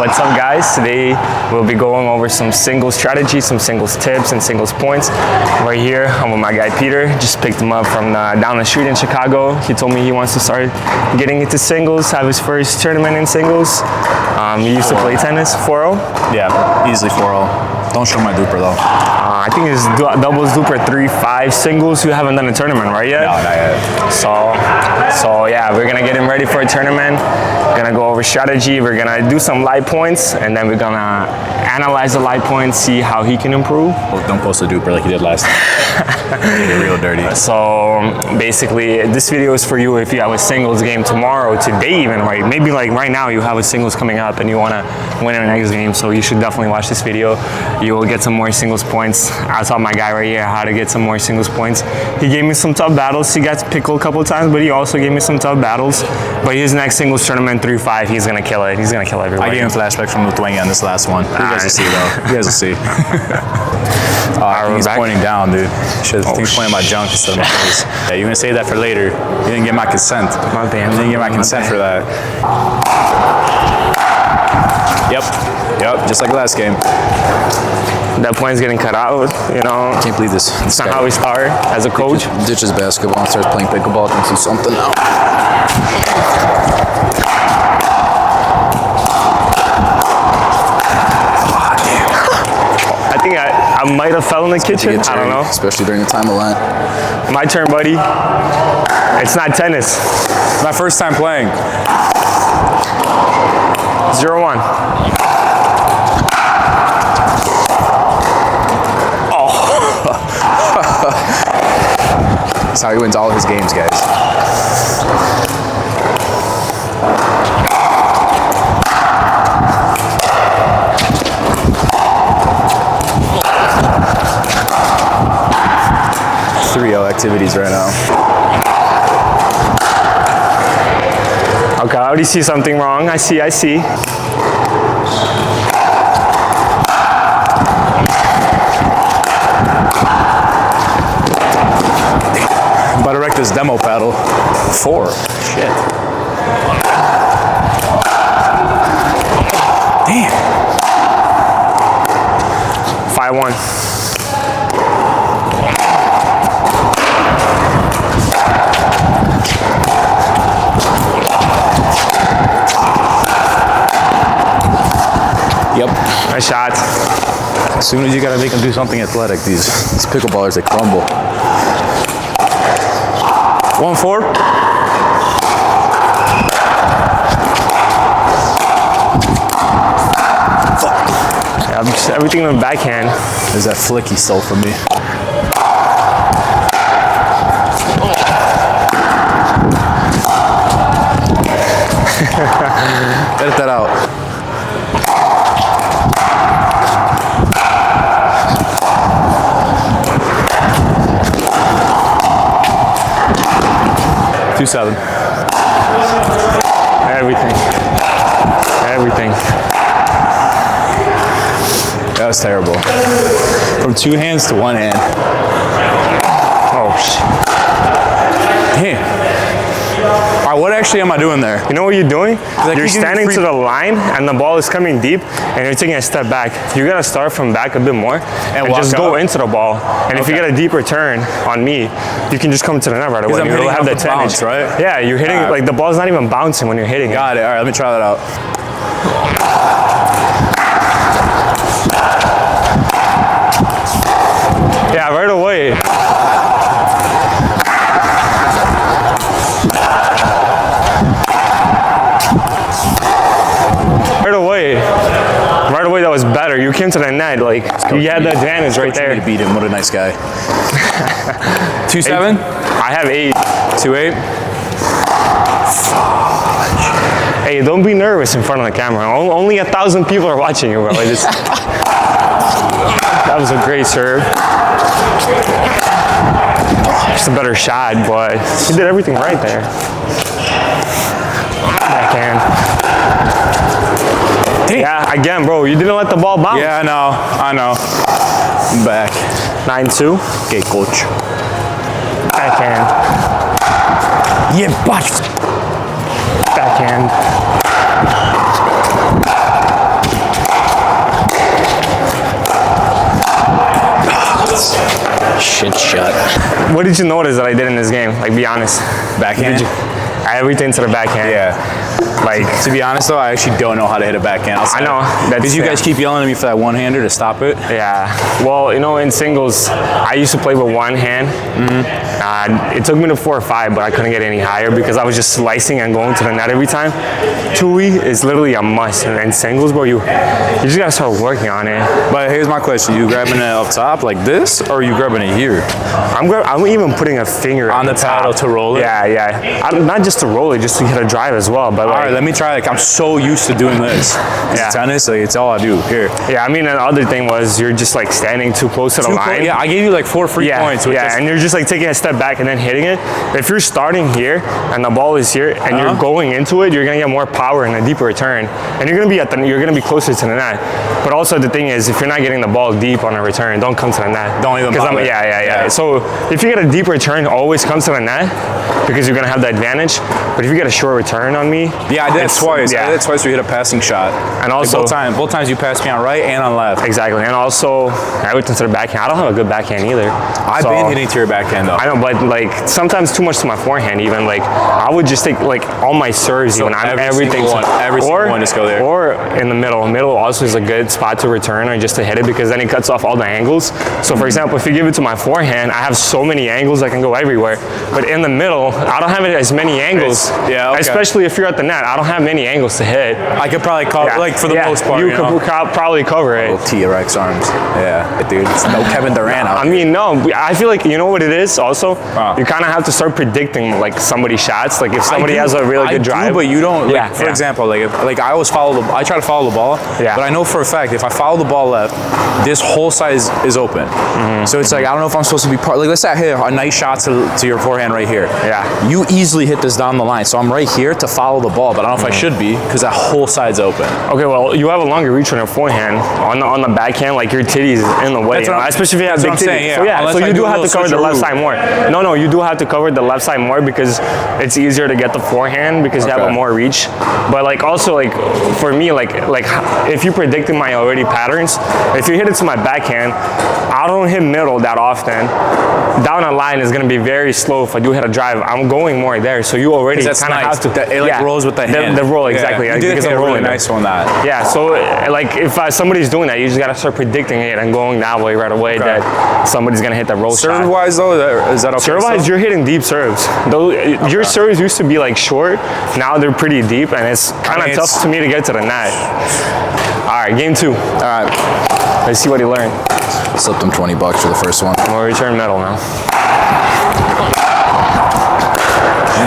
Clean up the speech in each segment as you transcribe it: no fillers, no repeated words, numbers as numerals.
What's up, guys? Today we'll be going over some singles strategy, some singles tips, and singles points. Right here, I'm with my guy Peter. Just picked him up from down the street in Chicago. He told me he wants to start getting into singles, have his first tournament in singles. He used to play tennis, 4-0? Yeah, easily 4-0. Don't show my duper though. I think it's doubles, duper, 3-5 singles. You haven't done a tournament, right, yet? No, not yet. So yeah, we're gonna get him ready for a tournament. Gonna go over strategy. We're gonna do some light points, and then we're gonna analyze the light points, see how he can improve. Well, don't post a duper like you did last time. You're real dirty. So basically, this video is for you if you have a singles game tomorrow, today even, right? Maybe like right now you have a singles coming up and you wanna win an next game. So you should definitely watch this video. You will get some more singles points. I taught my guy right here how to get some more singles points. He gave me some tough battles. He got pickled a couple of times, but he also gave me some tough battles. But his next singles tournament, 3-5, he's gonna kill it. He's gonna kill everybody. I gave him flashback from Lithuania on this last one. You guys will see though. You guys will see. He's pointing down, dude. He's pointing my junk instead of my face. Yeah, you're gonna say that for later. You didn't get my consent. My bad. You didn't get my consent for that. Yep, just like last game. That point's getting cut out, you know. I can't believe this. It's not how we start as a coach. Ditches basketball and starts playing pickleball. Thinks he's something now. I think I might have fell in the kitchen. I don't know. Especially during the time of line. My turn, buddy. It's not tennis. It's my first time playing. 0-1. That's how he wins all of his games, guys. Activities right now. Okay, I already see something wrong. I see. I'm about to wreck this demo paddle. 4. Shit. Damn. 5-1. Yep. Nice shot. As soon as you gotta make them do something athletic, these pickleballers, they crumble. 1-4. Yeah, everything in the backhand. There's that flick he stole from me. Edit that out. Seven. Everything. That was terrible. From 2 hands to 1 hand. Oh, shit. Damn. All right, what actually am I doing there? You know what you're doing? Like you're standing to the line and the ball is coming deep and you're taking a step back. You gotta start from back a bit more and just go into the ball. And if you get a deeper turn on me, you can just come to the net right away. I'm hitting have the bounce, right? Yeah, you're hitting, like the ball's not even bouncing when you're hitting it. Got it. All right, let me try that out. Yeah, right away. Right away, that was better. You came to the net, like you had the advantage right there. To beat him. What a nice guy. 2-7. I have 8. 2-8. Hey, don't be nervous in front of the camera. Only 1,000 people are watching you, bro. Like this. That was a great serve. Just a better shot, but he did everything right there. Backhand. Yeah, again, bro, you didn't let the ball bounce. Yeah, I know. I'm back. 9-2. Okay, coach. Backhand. Yeah, but. 5. backhand. What did you notice that I did in this game? Like, be honest. Backhand? Everything to the backhand. Yeah. Like, to be honest though, I actually don't know how to hit a backhand. I know. Because you guys keep yelling at me for that one-hander to stop it. Yeah. Well, you know, in singles, I used to play with one hand. It took me to 4 or 5, but I couldn't get any higher because I was just slicing and going to the net every time. Two-way is literally a must. And singles, bro, you just gotta start working on it. But here's my question: you grabbing it up top like this, or are you grabbing it here? I'm even putting a finger on the paddle to roll it. Yeah. Not just to roll it, just to hit a drive as well. But all right, let me try. Like, I'm so used to doing this. Yeah. Tennis, like, it's all I do here. Yeah, I mean, the other thing was you're just like standing too close to the line. Yeah, I gave you like 4 free points. And you're just like taking a step back and then hitting it. If you're starting here and the ball is here and you're going into it, you're gonna get more power and a deeper return, and you're gonna be closer to the net. But also the thing is, if you're not getting the ball deep on a return, don't come to the net. Don't even bother. Yeah. So if you get a deep return, always come to the net because you're gonna have the advantage. But if you get a short return on me, yeah, I did it twice. Yeah. I did it twice. We hit a passing shot, and also like both times you passed me on right and on left. Exactly, and also I would consider backhand. I don't have a good backhand either. I've been hitting to your backhand though. I know, but like sometimes too much to my forehand. Even like I would just take like all my serves. So even everything. Every single one, just go there. Or in the middle. Middle also is a good spot to return or just to hit it because then it cuts off all the angles. So for example, if you give it to my forehand, I have so many angles I can go everywhere. But in the middle, I don't have as many angles. Yeah, okay. Especially if you're at the net, I don't have many angles to hit. I could probably cover, like for the most part. You could probably cover it. Little T-Rex arms. Yeah, dude. It's no Kevin Durant out. I mean, no. I feel like, you know what it is also? You kind of have to start predicting like somebody's shots. Like if somebody has a really good drive. But you don't. Like, for example, like I always I try to follow the ball. Yeah. But I know for a fact if I follow the ball left, this whole side is open. So it's like I don't know if I'm supposed to be part. Like let's say I hit a nice shot to your forehand right here. Yeah. You easily hit this down the line. So I'm right here to follow the ball, but I don't know if I should be because that whole side's open. Okay, well, you have a longer reach on your forehand. On the backhand, like your titties in the way. Especially if you have big titties. So you do have to cover the left side more. No, you do have to cover the left side more because it's easier to get the forehand because you have a more reach. But like also like for me, like if you predicted my already patterns, if you hit it to my backhand, I don't hit middle that often. Down a line is gonna be very slow if I do hit a drive. I'm going more there, so you already kind of have to. It rolls with the hand. The roll, exactly. You did hit a really nice one that. Yeah, so like if somebody's doing that, you just gotta start predicting it and going that way right away that somebody's gonna hit that roll shot. Serve-wise though, is that okay? Serve-wise, you're hitting deep serves. Your serves used to be like short, now they're pretty deep, and it's kind of tough to me to get to the net. All right, game 2. All right, let's see what he learned. Slipped him $20 for the first one. We'll return medal now.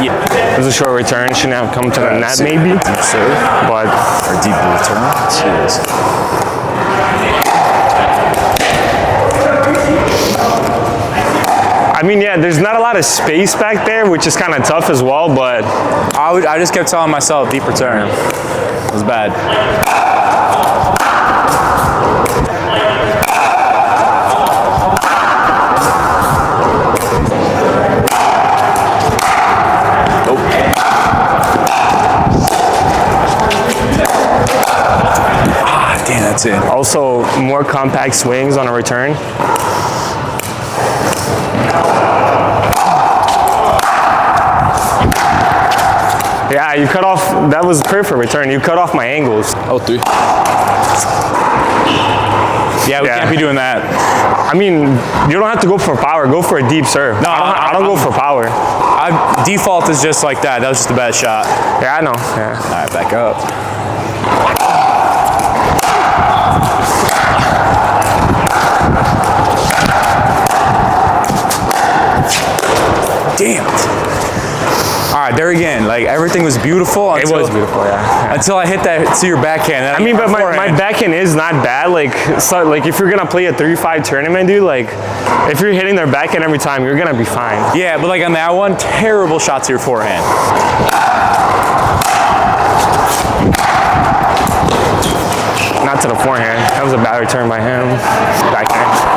It was a short return. Shouldn't have come to the net, maybe. Deep serve, but or deep return. Jeez. I mean, yeah, there's not a lot of space back there, which is kind of tough as well. But I just kept telling myself deep return. It was bad. That's it. Also, more compact swings on a return. Yeah, you cut off. That was perfect return. You cut off my angles. Oh, 3. Yeah, we can't be doing that. I mean, you don't have to go for power. Go for a deep serve. No, I don't go for power. Default is just like that. That was just a bad shot. Yeah, I know. Yeah. All right, back up. Damn it. All right, there again, like everything was beautiful. It was beautiful, yeah. Until I hit that to your backhand. I mean, but my backhand is not bad. Like if you're gonna play a 3-5 tournament, dude, like if you're hitting their backhand every time, you're gonna be fine. Yeah, but like on that one, terrible shot to your forehand. Not to the forehand. That was a bad return by him. Backhand.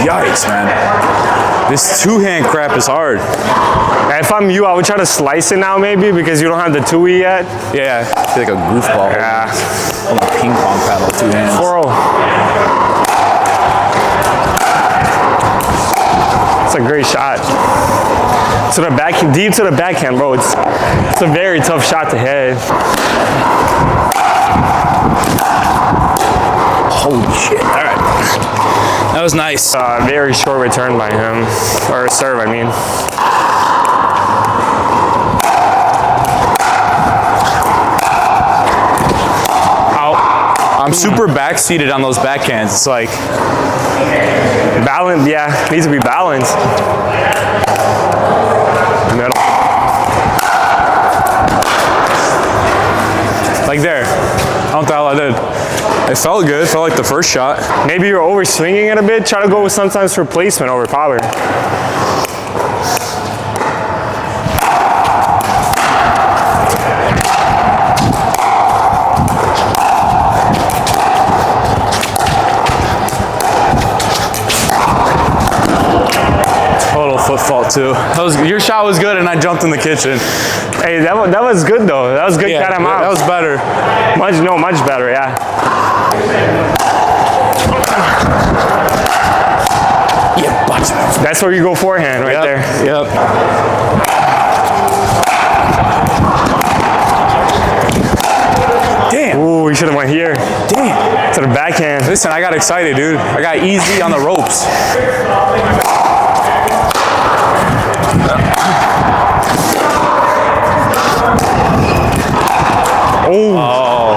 Yikes, man. This two-hand crap is hard. If I'm you, I would try to slice it now maybe because you don't have the 2E yet. Yeah. I feel like a goofball. Yeah. On the ping pong paddle, 2 hands. 4-0. a great shot. To the back, deep to the backhand, bro. It's a very tough shot to hit. Holy shit. All right. That was nice. Very short return by him. Or serve, I mean. I'm super back-seated on those backhands. It's like... Balance, yeah. Needs to be balanced. Middle. Like there. I don't know what the hell I did. It felt good. It felt like the first shot. Maybe you're over swinging it a bit. Try to go with sometimes for placement over power. Total foot fault too. Your shot was good and I jumped in the kitchen. Hey, that was good though. That was good. Yeah, Cat him out. that was better. Much better, yeah. Yeah, but That's where you go forehand, right there. Yep. Damn. Ooh, you should have went here. Damn. To the backhand. Listen, I got excited, dude. I got easy on the ropes. Oh.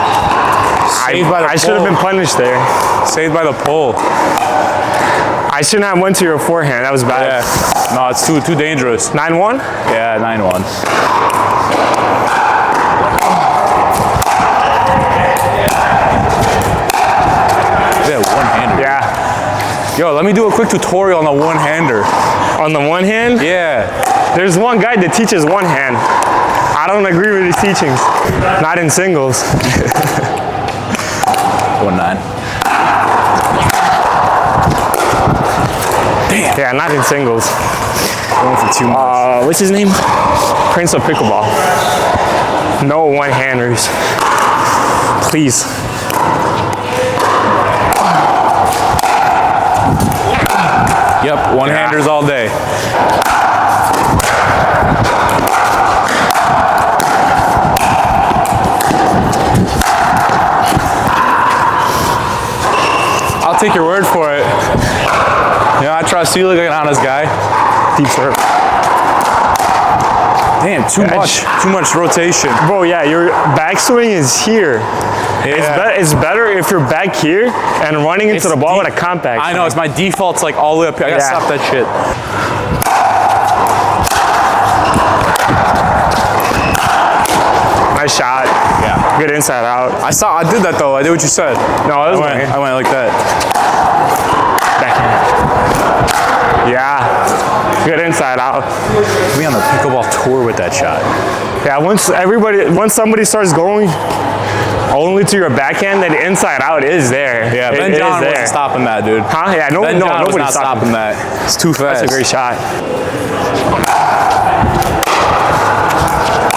Saved by the I should have pole. been punished there. Saved by the pole. I shouldn't have went to your forehand. That was bad. Yeah. No, it's too dangerous. 9-1? Yeah, 9-1. Yeah, one-hander. Yeah. Yo, let me do a quick tutorial on the one-hander. On the one hand, Yeah. there's one guy that teaches one hand. I don't agree with his teachings. Not in singles. 1-9. Damn. Yeah, not in singles. Going for too much. What's his name? Prince of Pickleball. No one-handers. Please. Yep, one-handers all day. I'll take your word for it. You know, I trust you. Look like an honest guy. Deep serve. Damn, too much rotation. Bro, yeah, your backswing is here. Yeah. It's better if you're back here and running into the ball with a compact. I know, it's my default's like all the way up here. I gotta stop that shit. Nice shot. Yeah. Good inside out. I did that though. I did what you said. No, that was I went like that. backhand. Yeah. Good inside out. We on the pickleball tour with that shot. Yeah, once somebody starts going only to your backhand, then inside out is there. Yeah, Ben It is John there. wasn't stopping that, dude. Huh? Yeah, Ben John was nobody's not stopping that. It's too fast. That's a great shot.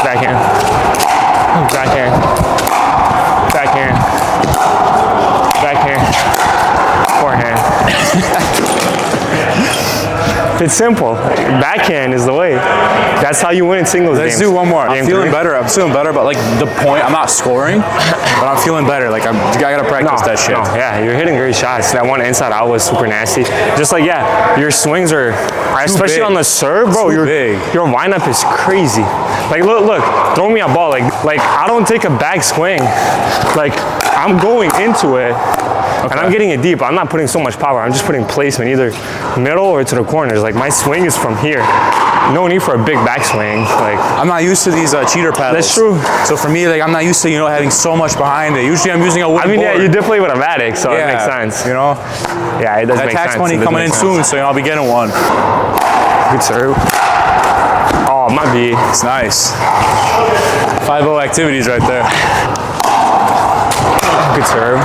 Backhand. Backhand. Backhand. Backhand. Forehand. It's simple. Backhand is the way. That's how you win in singles Let's games. do one more. I'm Game feeling three. better. I'm feeling better about like the point. I'm not scoring, but I'm feeling better. Like I gotta practice that shit. No, yeah, you're hitting great shots. That one inside out was super nasty. Just like, yeah, your swings are, especially big. on the serve, bro, Too big. your lineup is crazy. Like, look, throw me a ball. Like I don't take a back swing. Like, I'm going into it. And I'm getting it deep. I'm not putting so much power. I'm just putting placement either middle or to the corners. Like my swing is from here. No need for a big backswing. Like I'm not used to these cheater paddles. That's true. So for me, like I'm not used to having so much behind it. Usually I'm using a wooden board. yeah, you did play with a Matic, so it makes sense. You know, Yeah, it does that make tax sense. money It does coming make in sense. soon, so I'll be getting one. Good serve. Oh, my B. It's nice. 5-0 activities right there. Good serve.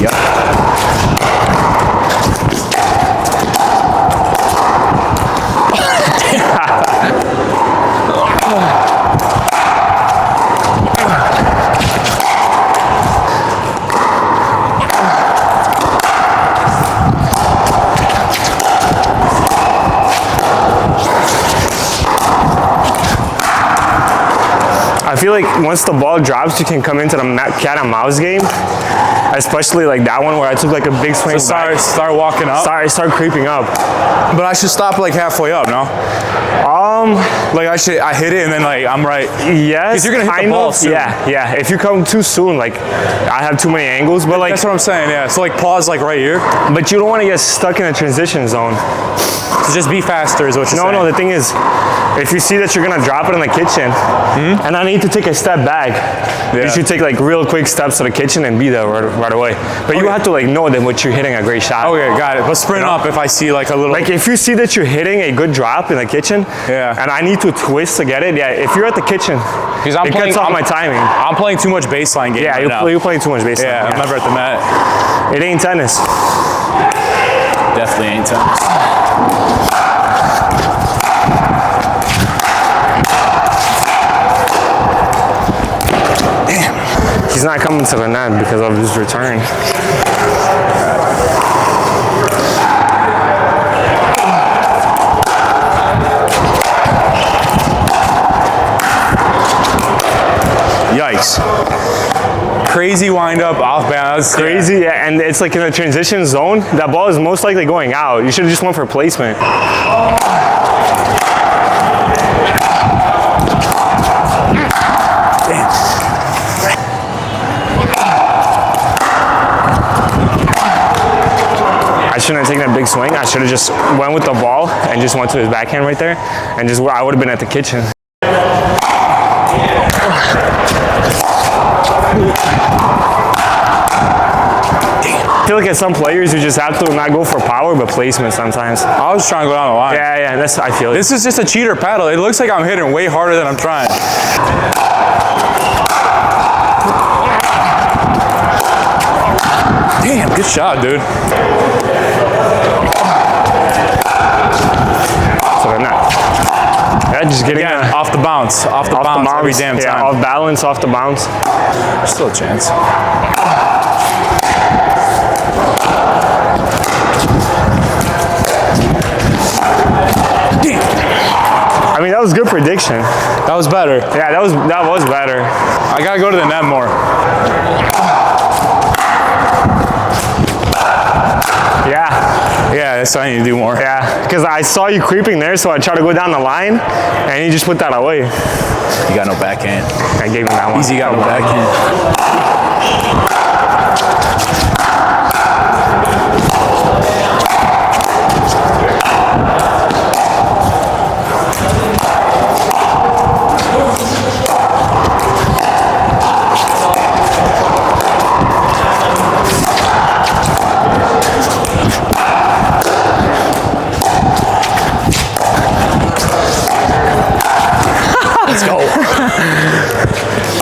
Yep. feel like once the ball drops, you can come into the cat and mouse game. Especially like that one where I took like a big swing. So start walking up. Start creeping up. But I should stop like halfway up, no? Like I hit it and then like I'm right. Yes. Because you're gonna hit the ball soon. Yeah. If you come too soon, like I have too many angles, but like that's what I'm saying. Yeah. So like pause like right here. But you don't want to get stuck in a transition zone. So just be faster is what you're saying. No. The thing is, if you see that you're gonna drop it in the kitchen, and I need to take a step back, you should take like real quick steps to the kitchen and be there right away. But you have to like know that what you're hitting a great shot. Okay, got it. But sprint up if I see like a little. Like if you see that you're hitting a good drop in the kitchen, and I need to twist to get it, if you're at the kitchen, because it cuts off my timing. I'm playing too much baseline game. Yeah, you're playing too much baseline. Yeah, I'm never at the mat. It ain't tennis. Definitely ain't tennis. He's not coming to the net because of his return. Yikes. Crazy wind up off bounds. Crazy, yeah, and it's like in a transition zone. That ball is most likely going out. You should have just went for placement. I shouldn't have taken a big swing. I should have just went with the ball and just went to his backhand right there, and just I would have been at the kitchen. I feel like at some players you just have to not go for power but placement sometimes. I was trying to go down the line. Yeah, that's I feel. This is just a cheater paddle. It looks like I'm hitting way harder than I'm trying. Damn, good shot, dude. So they're not. Yeah, just getting off the bounce. Off the bounce every damn time. Yeah, off balance, off the bounce. Still a chance. Damn. I mean, that was good prediction. That was better. Yeah, that was better. I gotta go to the net more. Yeah, that's what I need to do more. Yeah, because I saw you creeping there, so I tried to go down the line, and you just put that away. You got no backhand. I gave him that one. Easy, got no backhand. Let's go.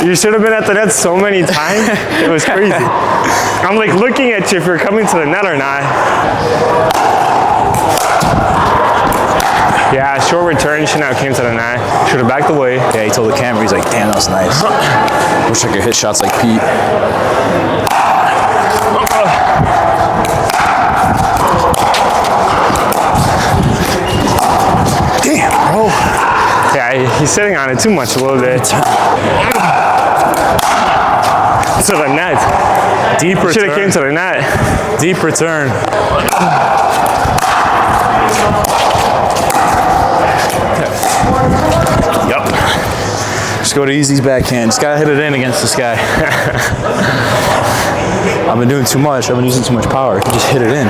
You should have been at the net so many times. It was crazy. I'm like looking at you if you're coming to the net or not. Yeah, short return. Should not have came to the net. Should have backed away. Yeah, he told the camera, he's like, damn, that was nice. Wish I could hit shots like Pete. Damn, bro. Yeah, he's sitting on it too much a little bit. To the net. Deep return. Should have came to the net. Deep return. Yep. Just go to Easy's backhand. Just gotta hit it in against this guy. I've been doing too much. I've been using too much power. Just hit it in.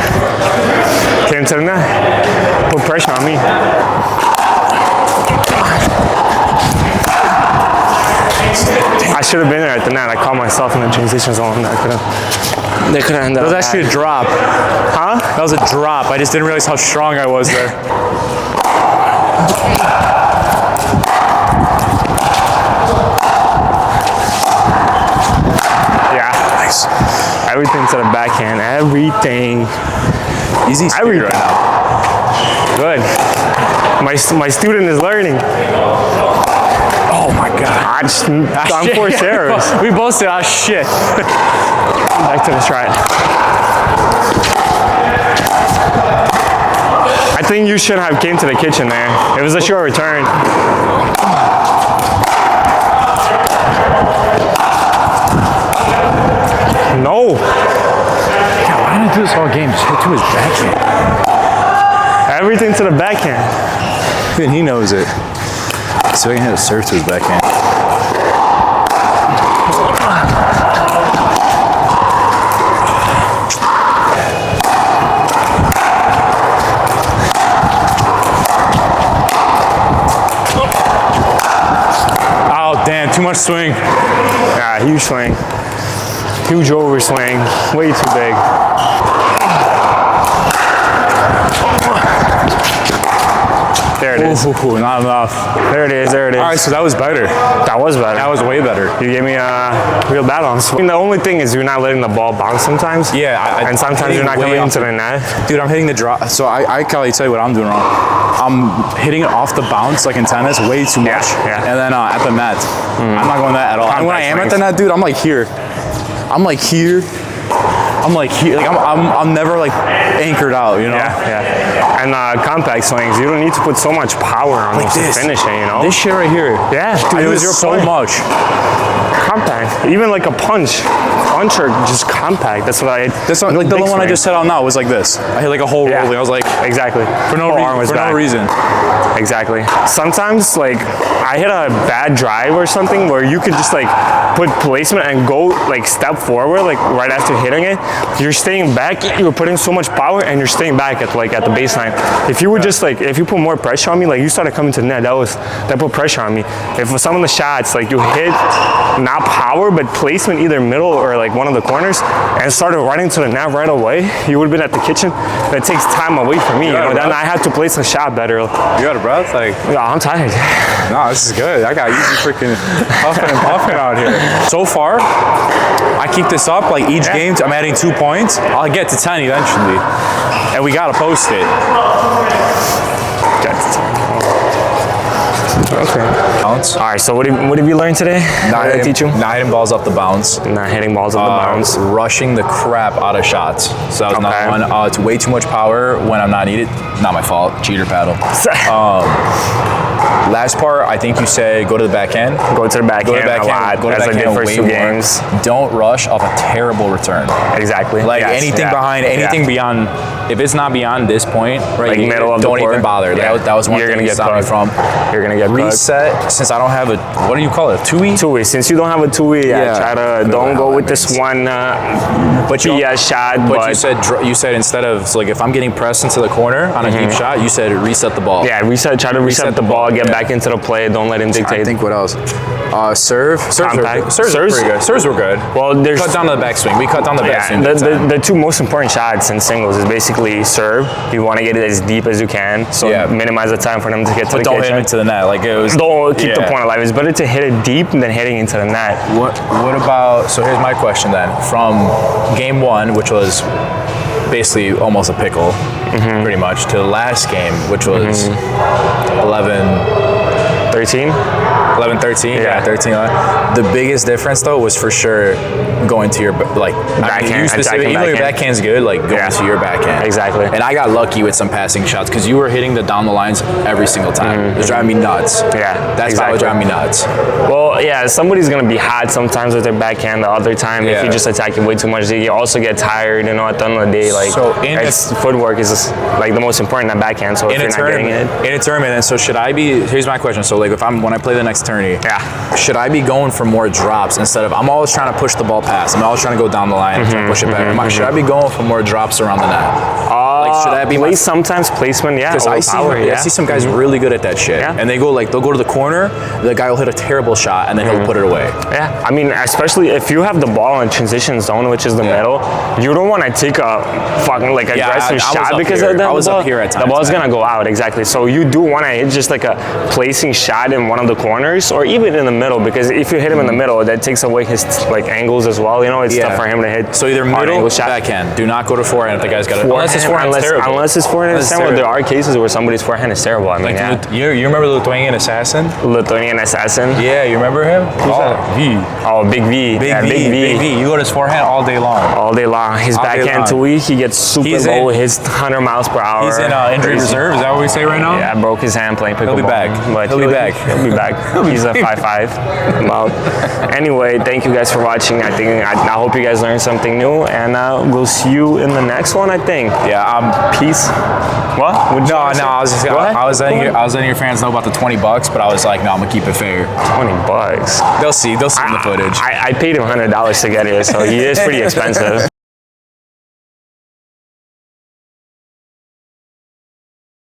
Came to the net. Put pressure on me. I should have been there at the net. I caught myself in the transition zone. They could have ended up. That was actually a drop. Huh? That was a drop. I just didn't realize how strong I was there. Yeah. Nice. Everything to the backhand. Everything. Easy speed right now. Good. My student is learning. Oh my God. I'm forced errors. We both said, ah, shit. Back to the stride. I think you should have came to the kitchen there. It was a short return. Oh, God, why did I do this all game? Just hit to his backhand. everything to the backhand. Even he knows it. So I can hit a serve to his backhand. Oh, damn, too much swing. Yeah, huge swing. Huge overswing. Way too big. There it is. Ooh, not enough. There it is. There it is. All right, so that was better. That was better. That was way better. You gave me a real bad on swing. The only thing is you're not letting the ball bounce sometimes. Yeah, and sometimes you're not coming into the net. Dude, I'm hitting the drop. So I can tell you what I'm doing wrong. I'm hitting it off the bounce like in tennis way too much. Yeah. And then at the net, I'm not going that at all. And when I am at the net, dude, I'm like here. I'm like here. I'm like here. Like I'm never like anchored out, you know? Yeah. And compact swings, you don't need to put so much power on Like those this. to finish it, you know? This shit right here. Yeah, dude, I it do was your so point. much. Compact. Even like a punch or just compact. That's what I. That's not, like the big one I swing. just set out now was like this. I hit like a whole Yeah. rolling. I was like, Exactly. for no reason. Exactly. Sometimes, like, I hit a bad drive or something where you could just, like, put placement and go, like, step forward, like, right after hitting it. You're staying back. You're putting so much power, and you're staying back at, like, at the baseline. If you would just, like, if you put more pressure on me, like, you started coming to the net, that put pressure on me. If some of the shots, like, you hit not power, but placement either middle or, like, one of the corners, and started running to the net right away, you would have been at the kitchen. That takes time away from me, you know? Then I had to place the shot better. You got a breath? Like, Yeah, I'm tired. no, this is good. I got easy freaking puffing and puffing out here. So far, I keep this up, like each game, I'm adding 2 points. I'll get to 10 eventually. And we gotta post it. Okay. Bounce. All right. So what have you learned today? What did I teach you? Not hitting balls up the bounce. Not hitting balls on the bounce. Rushing the crap out of shots. So that was Okay. not one. It's way too much power when I'm not needed. Not my fault. Cheater paddle. Last part, I think you said go to the backhand. Go to the backhand Go to the backhand. a lot, Go to the as I did backhand first way two more. games. Don't rush off a terrible return. Exactly. Like Yes, anything yeah, behind, anything yeah. beyond. If it's not beyond this point, right? Like here, middle of the don't court. even bother. Yeah. That was one You're thing gonna you get stopped me cooked. from. You're gonna get cooked. Reset. Since I don't have a, what do you call it? A 2E? Two-way. Since you don't have a two-way, Yeah. try to Don't don't know go how with that this means. one But you, shot. but you said instead of so like if I'm getting pressed into the corner on a deep shot, you said reset the ball. yeah, try to reset the ball, get back into the play. Don't let him dictate. I think what else? Serve. Serves were Compact. good. Serves were Serves? pretty good. Serves were good. Well, there's Cut down to the backswing. We cut down the backswing. the two most important shots in singles is basically serve. You want to get it as deep as you can, so Yeah. minimize the time for them to get to But the don't hit kitchen. him into the net. Like it was. Don't keep the yeah. point alive. It's better to hit it deep than hitting into the net. What about? So here's my question then. From game one, which was basically almost a pickle, pretty much, to the last game, which was 13? 11-13, Yeah. 13. The biggest difference though was for sure going to your like Backhand, you specifically, attacking even though your backhand. backhand's good, like going Yeah. to your backhand. Exactly. And I got lucky with some passing shots because you were hitting the down the lines every single time. It was driving me nuts. Yeah, That's exactly. how it driving me nuts. Well, yeah, somebody's gonna be hot sometimes with their backhand. The other time, if Yeah. you just attack it way too much, you also get tired. You know, at the end of the day, like So in it's footwork is just, like the most important than backhand. So if In you're a not getting tournament, it, and so should I be? Here's my question. So like, when I play the next tourney, yeah. should I be going for more drops instead of? I'm always trying to push the ball past. I'm always trying to go down the line and try to push it back. Should I be going for more drops around the net? Like, should that be my? Sometimes placement, yeah. Because I see some guys really good at that shit, Yeah. and they'll go to the corner. The guy will hit a terrible shot, and then he'll put it away. Yeah, I mean, especially if you have the ball in transition zone, which is the middle, you don't want to take a fucking like Yeah, aggressive I was shot up because here. of that. I was up here at times, The ball's man. gonna go out exactly. So you do want to hit just like a placing shot in one of the corners or even in the middle, because if you hit him in the middle, that takes away his like angles as well. You know, it's tough for him to hit. So either hard middle, angle shot. backhand. Do not go to forehand if the guy's got it. Unless his Forehand, forehand's terrible. unless his forehand is Unless it's terrible. There terrible. are cases where somebody's forehand is terrible. I mean, Like, yeah. you remember the Lithuanian assassin? Lithuanian assassin. Yeah, you remember him? V. Oh, Big V. Big Yeah, V. Big V. Big V. You go to his forehand all day long. All day long. His All day backhand long. to weak, he gets super He's low, in- hits 100 miles per hour. He's in injury Crazy. reserve. Is that what we say right now? Yeah, broke his hand playing pickleball. He'll be back. But He'll be back. He'll be back. He's a 5'5". Well, anyway, thank you guys for watching. I hope you guys learned something new, and we'll see you in the next one, I think. Yeah. Peace. What? No. I was just. I was letting your fans know about the $20, but I was like, no, I'm gonna keep it fair. $20. They'll see. They'll see in the footage. I paid him $100 to get here, so he is pretty expensive.